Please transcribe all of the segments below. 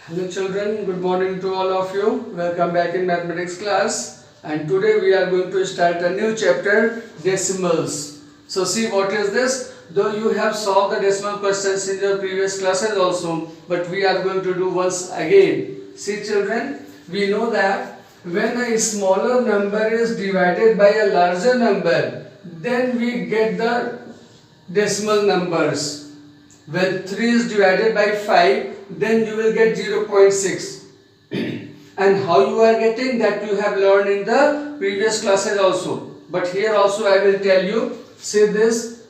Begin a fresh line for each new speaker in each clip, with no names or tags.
Hello children, good morning to all of you. Welcome back in mathematics class. And today we are going to start a new chapter, decimals. So see what is this? Though you have solved the decimal questions in your previous classes also, but we are going to do once again. See children, we know that when a smaller number is divided by a larger number, then we get the decimal numbers. When 3 is divided by 5, then you will get 0.6. And how you are getting that you have learned in the previous classes also. But here also I will tell you, say this,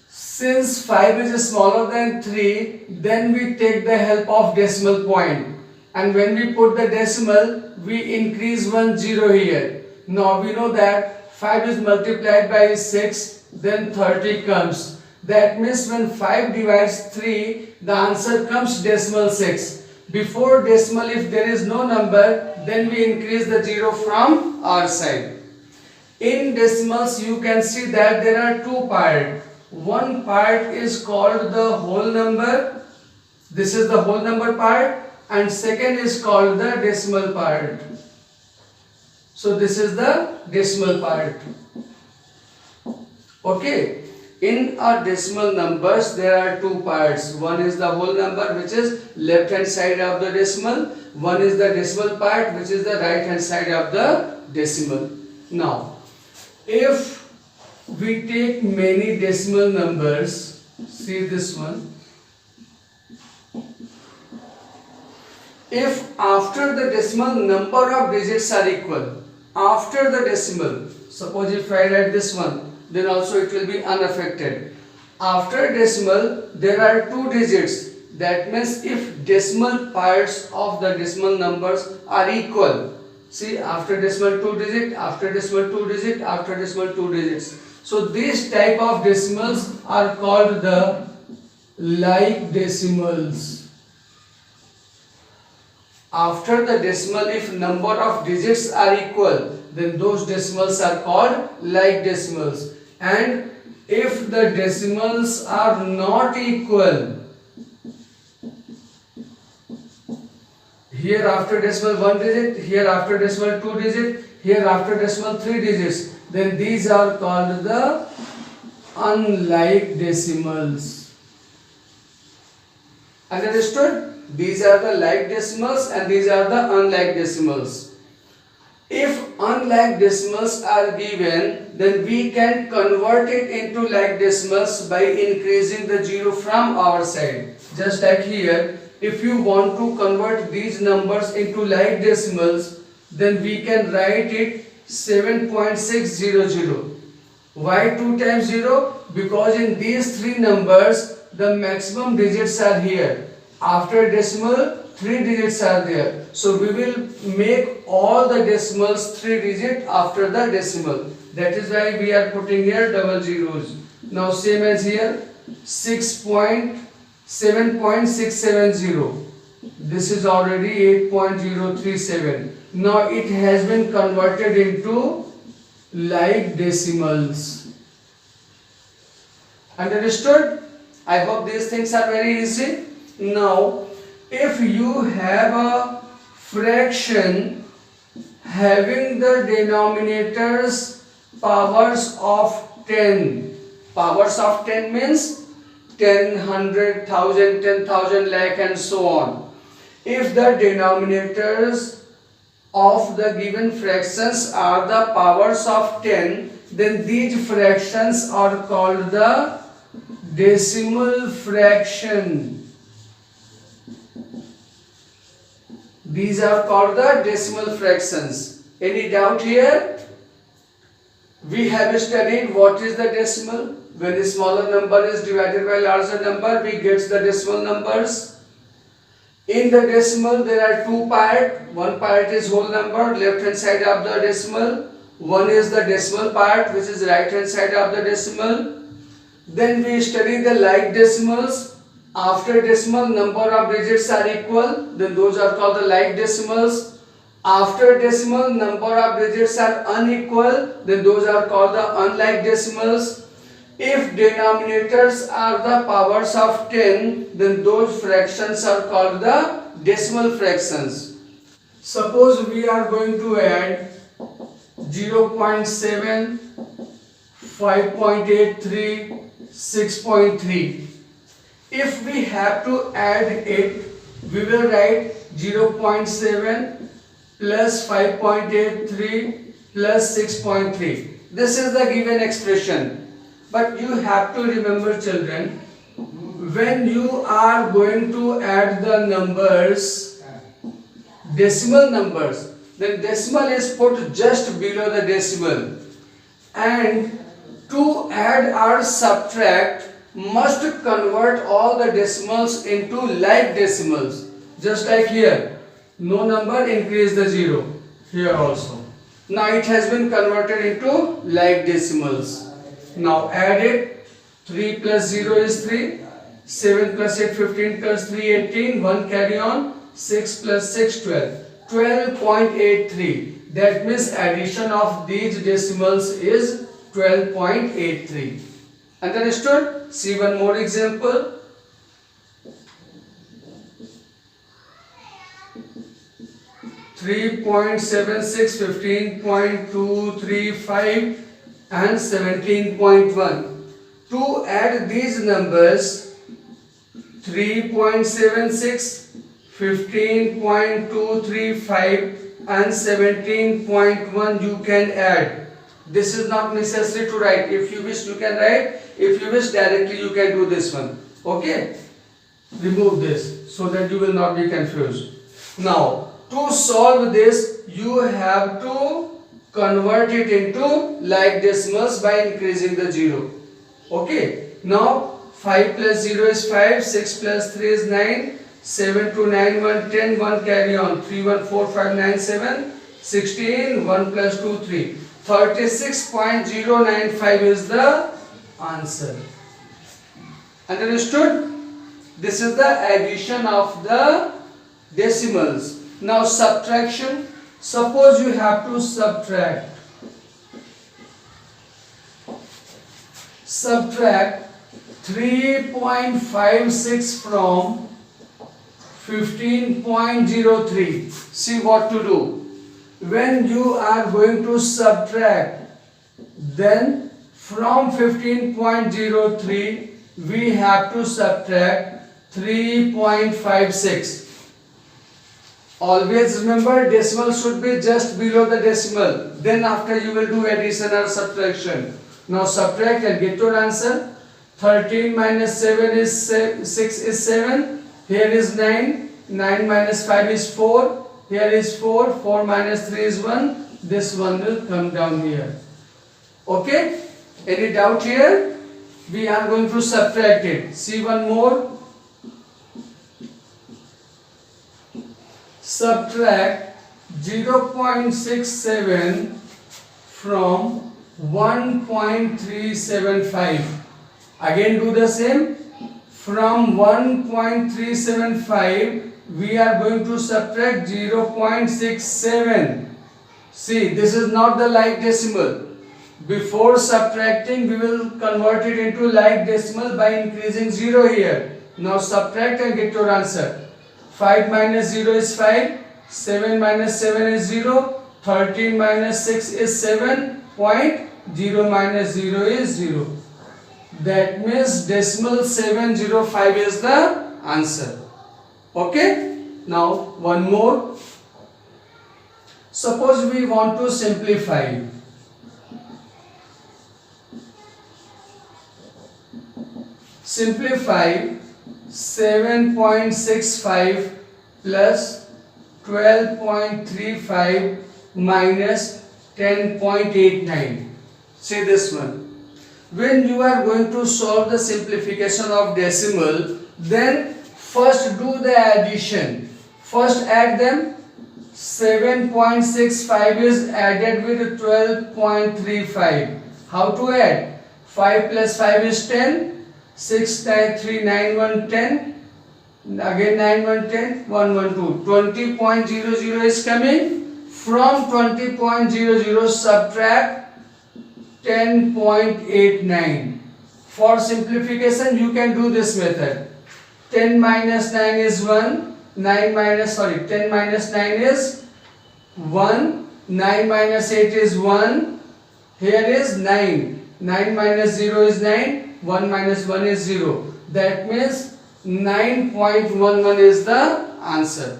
since 5 is smaller than 3, then we take the help of decimal point. And when we put the decimal, we increase 1 0 here. Now we know that 5 is multiplied by 6, then 30 comes. That means when 5 divides 3, the answer comes decimal 6. Before decimal, if there is no number, then we increase the 0 from our side. In decimals, you can see that there are two parts. One part is called the whole number. This is the whole number part. And second is called the decimal part. So this is the decimal part. Okay. In our decimal numbers, there are two parts. One is the whole number, which is left hand side of the decimal. One is the decimal part, which is the right hand side of the decimal. Now, if we take many decimal numbers, see this one. If after the decimal number of digits are equal, after the decimal, suppose if I write this one, then also it will be unaffected. After decimal, there are two digits. That means if decimal parts of the decimal numbers are equal. See, after decimal 2 digit, after decimal 2 digit, after decimal 2 digits. So these type of decimals are called the like decimals. After the decimal, if number of digits are equal, then those decimals are called like decimals. And if the decimals are not equal, here after decimal 1 digit, here after decimal 2 digit, here after decimal 3 digits, then these are called the unlike decimals. Understood? These are the like decimals and these are the unlike decimals. If unlike decimals are given, then we can convert it into like decimals by increasing the 0 from our side. Just like here, if you want to convert these numbers into like decimals, then we can write it 7.600. Why 2 times 0? Because in these three numbers, the maximum digits are here. After decimal, 3 digits are there. So we will make all the decimals 3 digit after the decimal. That is why we are putting here double zeros. Now same as here, 7.670. This is already 8.037. Now it has been converted into like decimals. Understood? I hope these things are very easy. Now, if you have a fraction having the denominators powers of 10, powers of 10 means 10, 100, 1000, 10,000, lakh and so on. If the denominators of the given fractions are the powers of 10, then these fractions are called the decimal fraction. These are called the decimal fractions. Any doubt here? We have studied what is the decimal. When a smaller number is divided by larger number, we get the decimal numbers. In the decimal, there are two parts. One part is whole number, left hand side of the decimal. One is the decimal part, which is right hand side of the decimal. Then we study the like decimals. After decimal, number of digits are equal, then those are called the like decimals. After decimal, number of digits are unequal, then those are called the unlike decimals. If denominators are the powers of 10, then those fractions are called the decimal fractions. Suppose we are going to add 0.7, 5.83, 6.3. If we have to add it, we will write 0.7 plus 5.83 plus 6.3. This is the given expression. But you have to remember, children, when you are going to add the numbers, decimal numbers, then decimal is put just below the decimal. And to add or subtract, must convert all the decimals into like decimals. Just like here, no number, increase the 0. Here also. Now it has been converted into like decimals. Now add it. 3 plus 0 is 3. 7 plus 8, 15 plus 3, 18. 1 carry on. 6 plus 6, 12. 12.83. That means addition of these decimals is 12.83. Understood? See one more example. 3.76, 15.235 and 17.1. To add these numbers, 3.76, 15.235 and 17.1 you can add. This is not necessary to write. If you wish, you can write. If you wish, directly you can do this one. Okay? Remove this so that you will not be confused. Now, to solve this, you have to convert it into like decimals by increasing the 0. Okay? Now, 5 plus 0 is 5, 6 plus 3 is 9, 7 to 9, 1, 10, 1 carry on, 3, 1, 4, 5, 9, 7, 16, 1 plus 2, 3. 36.095 is the answer. Understood? This is the addition of the decimals. Now subtraction. Suppose you have to subtract 3.56 from 15.03. See what to do. When you are going to subtract, then from 15.03 we have to subtract 3.56. Always remember, decimal should be just below the decimal. Then after you will do addition or subtraction. Now subtract and get your answer. 13 minus 7 is 6 is 7. Here is 9. 9 minus 5 is 4. Here is 4. 4 minus 3 is 1. This one will come down here. Okay? Any doubt here? We are going to subtract it. See one more. Subtract 0.67 from 1.375. Again do the same. From 1.375 we are going to subtract 0.67. See, this is not the like decimal. Before subtracting, we will convert it into like decimal by increasing 0 here. Now subtract and get your answer. 5 minus 0 is 5. 7 minus 7 is 0. 13 minus 6 is 7. 0 minus 0 is 0. That means decimal 705 is the answer. Okay? Now one more. Suppose we want to simplify. Simplify 7.65 plus 12.35 minus 10.89. See this one. When you are going to solve the simplification of decimal, then first do the addition. First add them. 7.65 is added with 12.35. How to add? 5 plus 5 is 10. 6 times 3, 9, 1, 10. Again 9, 1, 10. 1, 1, 2. 20.00 is coming. From 20.00 subtract 10.89. For simplification, you can do this method. 10 minus 9 is 1. 10 minus 9 is 1, 9 minus 8 is 1, here is 9, 9 minus 0 is 9, 1 minus 1 is 0. That means 9.11 is the answer.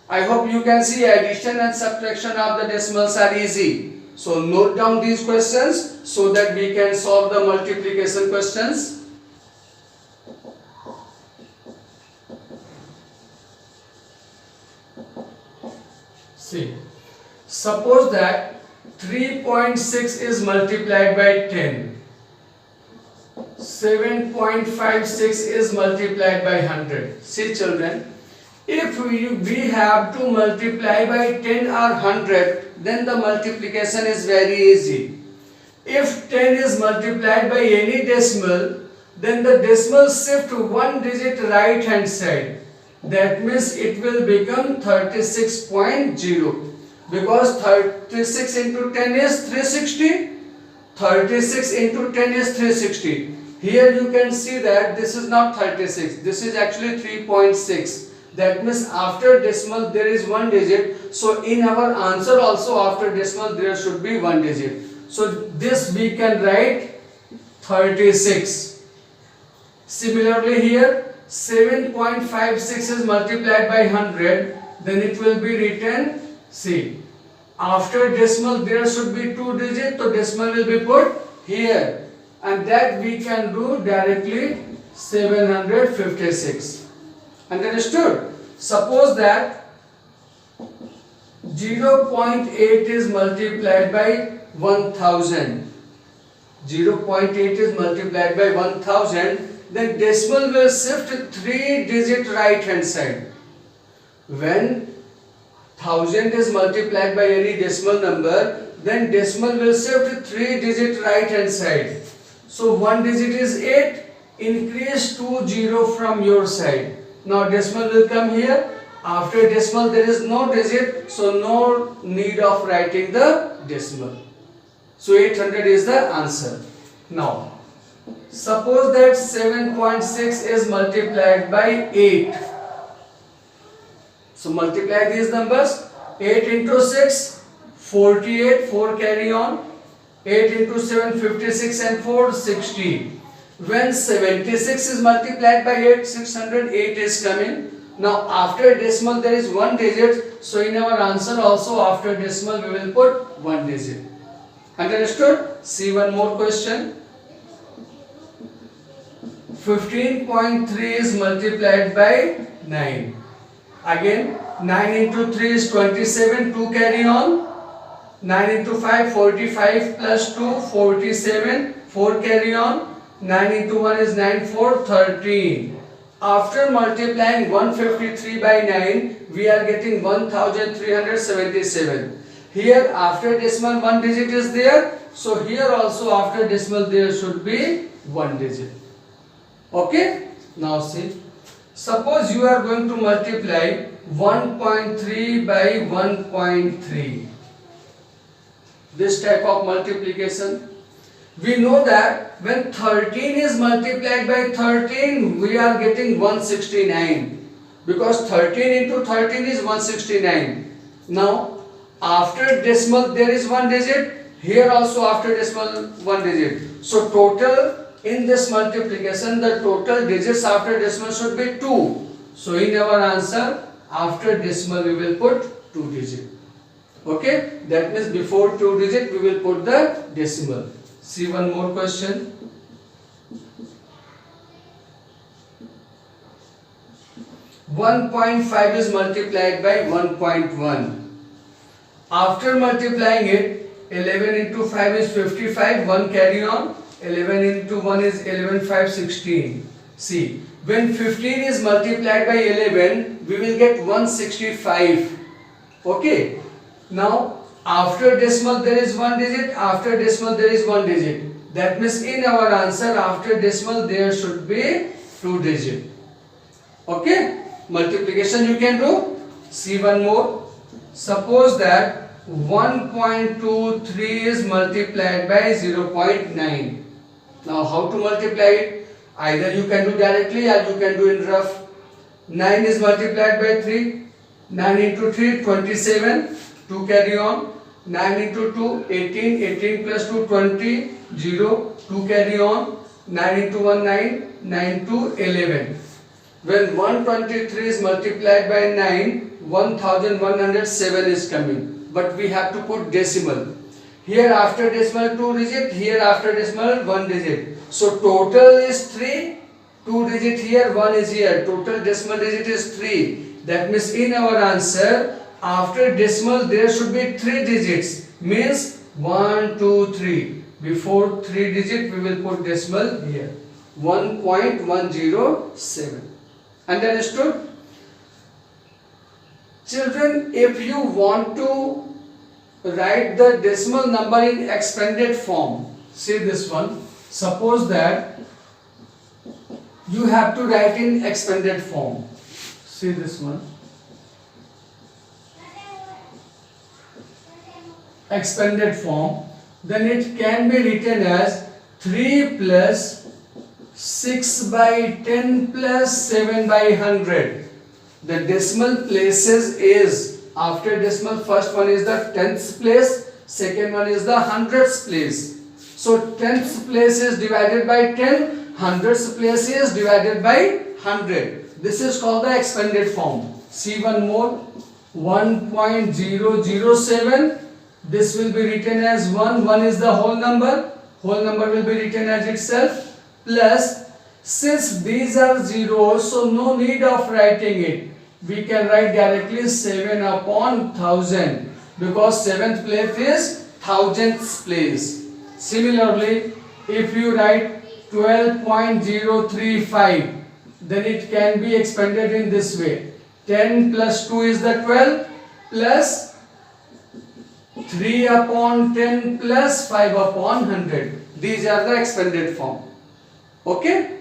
I hope you can see addition and subtraction of the decimals are easy. So note down these questions so that we can solve the multiplication questions. See, suppose that 3.6 is multiplied by 10. 7.56 is multiplied by 100. See children, if we have to multiply by 10 or 100, then the multiplication is very easy. If 10 is multiplied by any decimal, then the decimal shift one digit right hand side. That means it will become 36.0, because 36 into 10 is 360. 36 into 10 is 360. Here you can see that this is not 36, this is actually 3.6. That means after decimal there is one digit. So in our answer also after decimal there should be one digit. So this we can write 36. Similarly here 7.56 is multiplied by 100, then it will be written, see, after decimal there should be two digits, so decimal will be put here, and that we can do directly 756. Understood? Suppose that 0.8 is multiplied by 1000. 0.8 is multiplied by 1000. Then decimal will shift 3 digit right hand side. When 1000 is multiplied by any decimal number, then decimal will shift 3 digit right hand side. So one digit is 8, increase 2 0 from your side. Now decimal will come here. After decimal there is no digit, so no need of writing the decimal. So 800 is the answer. Now suppose that 7.6 is multiplied by 8. So multiply these numbers. 8 into 6, 48, 4 carry on. 8 into 7, 56 and 4, 60. When 76 is multiplied by 8, 608 is coming. Now after decimal there is one digit. So in our answer also after decimal we will put one digit. Understood? See one more question. 15.3 is multiplied by 9. Again 9 into 3 is 27, 2 carry on. 9 into 5, 45 plus 2, 47, 4 carry on. 9 into 1 is 9, 4, 13. After multiplying 153 by 9, we are getting 1377. Here after decimal one digit is there. So here also after decimal there should be one digit. Okay, now see, suppose you are going to multiply 1.3 by 1.3, this type of multiplication. We know that when 13 is multiplied by 13, we are getting 169, because 13 into 13 is 169. Now after decimal there is one digit, here also after decimal one digit. So total in this multiplication, the total digits after decimal should be 2. So in our answer, after decimal we will put 2 digit. Okay, that means before 2 digit we will put the decimal. See one more question. .5 is multiplied by 1.1. After multiplying it, 11 into 5 is 55, 1 carry on. 11 into 1 is 11, 5, 16. See, when 15 is multiplied by 11, we will get 165. Okay. Now, after decimal there is one digit, after decimal there is one digit. That means in our answer, after decimal there should be 2 digit. Okay. Multiplication you can do. See one more. Suppose that 1.23 is multiplied by 0.9. Now how to multiply it? Either you can do directly or you can do in rough. 9 is multiplied by 3. 9 into 3, 27. 2 carry on. 9 into 2, 18. 18 plus 2, 20. 0. 2 carry on. 9 into 1, 9. 9 to 11. When 123 is multiplied by 9, 1107 is coming. But we have to put decimal. Here after decimal 2 digit, here after decimal 1 digit. So total is 3, 2 digit here, 1 is here. Total decimal digit is 3. That means in our answer, after decimal there should be 3 digits. Means 1, 2, 3. Before 3 digit we will put decimal here. 1.107. Understood? Children, if you want to write the decimal number in expanded form, see this one. Suppose that you have to write in expanded form. See this one. Expanded form. Then it can be written as 3 plus 6 by 10 plus 7 by 100. The decimal places is, after decimal, first one is the 10th place, second one is the 100th place. So 10th place is divided by 10, 100th place is divided by 100. This is called the expanded form. See one more. 1.007. This will be written as 1. 1 is the whole number. Whole number will be written as itself. Plus, since these are zeros, so no need of writing it. We can write directly 7 upon 1000 because 7th place is 1000th place. Similarly, if you write 12.035, then it can be expanded in this way. 10 plus 2 is the 12 plus 3 upon 10 plus 5 upon 100. These are the expanded form. Okay?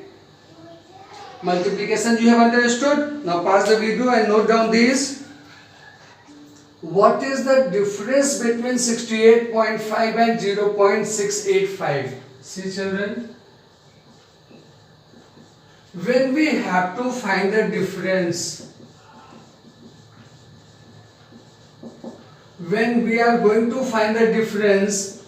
Multiplication you have understood. Now pause the video and note down these. What is the difference between 68.5 and 0.685? See children. When we have to find the difference, when we are going to find the difference,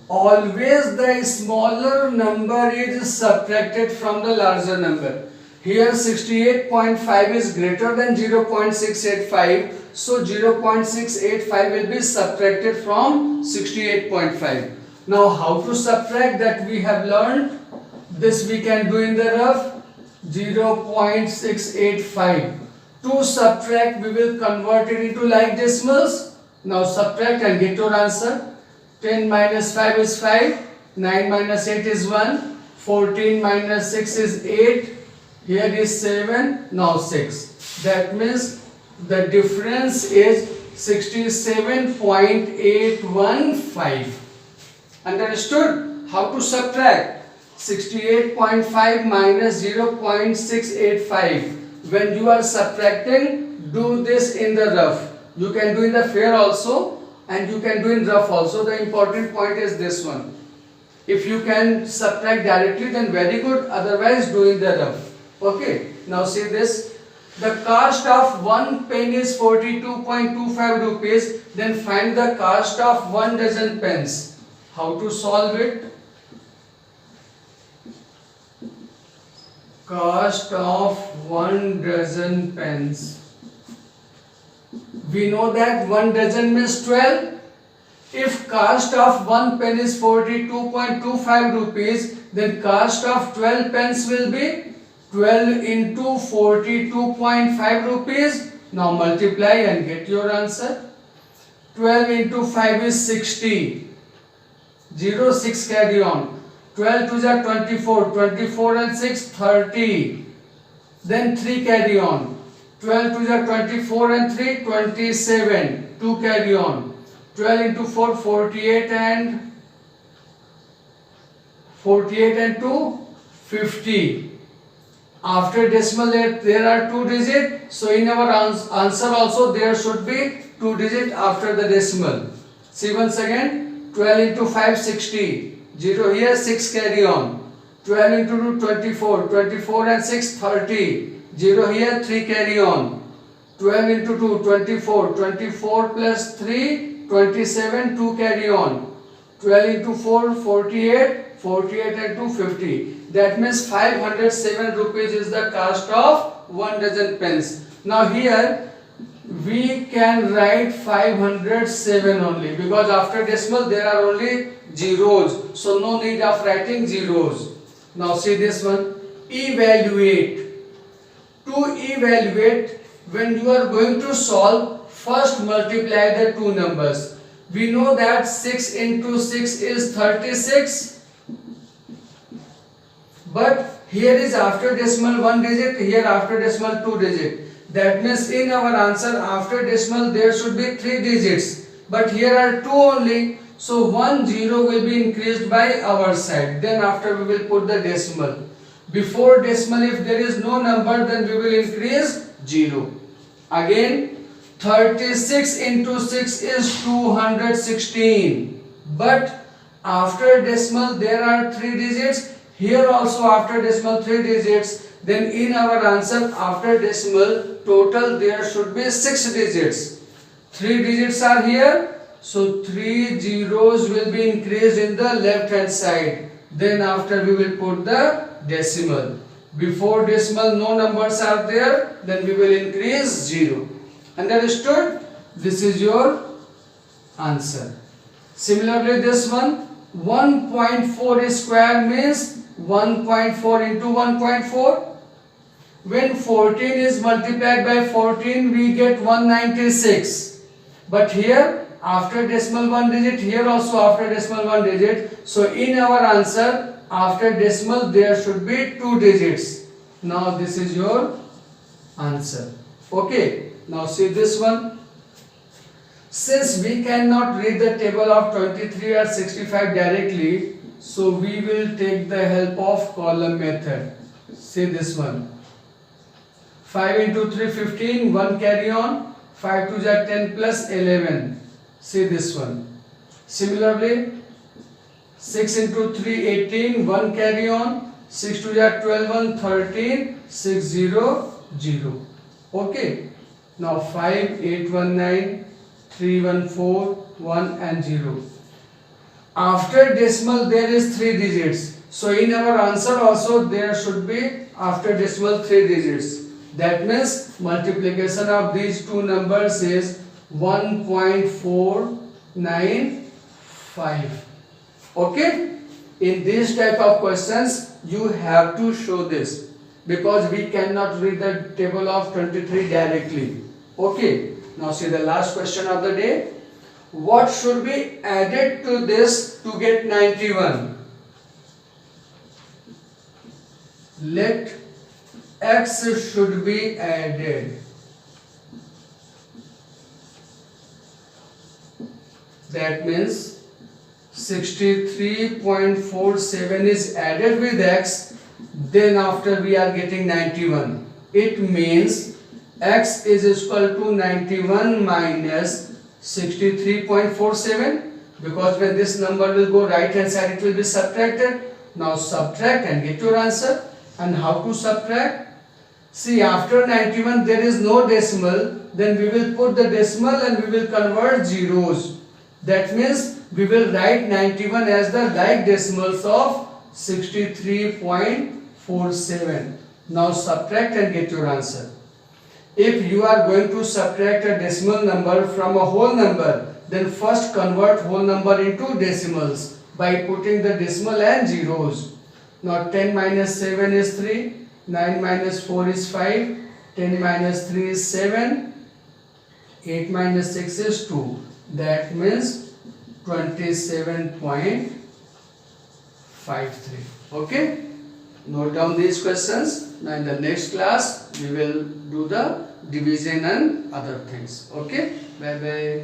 always the smaller number is subtracted from the larger number. Here 68.5 is greater than 0.685, so 0.685 will be subtracted from 68.5. Now how to subtract, that we have learned. This we can do in the rough. 0.685. To subtract, we will convert it into like decimals. Now subtract and get your answer. 10 minus 5 is 5, 9 minus 8 is 1, 14 minus 6 is 8, here is 7, now 6. That means the difference is 67.815. Understood? How to subtract? 68.5 minus 0.685. When you are subtracting, do this in the rough. You can do in the fair also, and you can do in rough also. The important point is this one. If you can subtract directly, then very good. Otherwise, do in the rough. Okay. Now see this. The cost of 1 pen is 42.25 rupees. Then find the cost of 1 dozen pens. How to solve it? Cost of 1 dozen pens. We know that 1 dozen means 12. If cost of 1 pen is 42.25 rupees, then cost of 12 pens will be 12 into 42.5 rupees. Now multiply and get your answer. 12 into 5 is 60. 0, 6 carry on. 12 to the 24. 24 and 6, 30. Then 3 carry on. 12 to the 24 and 3, 27. 2 carry on. 12 into 4, 48 and 2, 50. After decimal there are 2 digits. So in our answer also there should be 2 digits after the decimal. See once again. 12 into 5, 60. 0 here, 6 carry on. 12 into 2, 24. 24 and 6, 30. 0 here, 3 carry on. 12 into 2, 24. 24 plus 3, 27. 2 carry on. 12 into 4, 48. 48 and 2, 50. That means 507 rupees is the cost of 1 dozen pens. Now here we can write 507 only, because after decimal there are only zeros. So no need of writing zeros. Now see this one. Evaluate. To evaluate, when you are going to solve, first multiply the two numbers. We know that 6 into 6 is 36. But here is after decimal 1 digit, here after decimal 2 digit. That means in our answer after decimal there should be 3 digits. But here are 2 only. So 1 0 will be increased by our side. Then after we will put the decimal. Before decimal, if there is no number, then we will increase 0. Again, 36 into 6 is 216. But after decimal there are 3 digits. Here also after decimal 3 digits. Then in our answer after decimal total there should be 6 digits. 3 digits are here. So 3 zeros will be increased in the left hand side. Then after we will put the decimal. Before decimal no numbers are there. Then we will increase 0. Understood? This is your answer. Similarly this one. 1.4 square means 1.4 into 1.4. When 14 is multiplied by 14, we get 196. But here, after decimal 1 digit, here also after decimal 1 digit. So in our answer, after decimal, there should be 2 digits. Now this is your answer. Okay. Now see this one. Since we cannot read the table of 23 or 65 directly, so we will take the help of column method. See this one. 5 into 3, 15, 1 carry on. 5 to 10 plus 11. See this one. Similarly, 6 into 3, 18, 1 carry on. 6 to 12, 1, 13, 6, 0, 0. Okay. Now 5, 8, 1, 9, 3, 1, 4, 1 and 0. After decimal there is 3 digits. So in our answer also there should be after decimal 3 digits. That means multiplication of these two numbers is 1.495. Okay? In this type of questions you have to show this, because we cannot read the table of 23 directly. Okay? Now see the last question of the day. What should be added to this to get 91? Let x should be added. That means 63.47 is added with x. Then after we are getting 91. It means x is equal to 91 minus 63.47, because when this number will go right hand side it will be subtracted. Now subtract and get your answer. And how to subtract? See, after 91 there is no decimal, then we will put the decimal and we will convert zeros. That means we will write 91 as the like decimals of 63.47. Now subtract and get your answer. If you are going to subtract a decimal number from a whole number, then first convert whole number into decimals by putting the decimal and zeros. Now 10 minus 7 is 3, 9 minus 4 is 5, 10 minus 3 is 7, 8 minus 6 is 2. That means 27.53. Okay? Note down these questions. Now in the next class we will do the division and other things. Okay? Bye bye.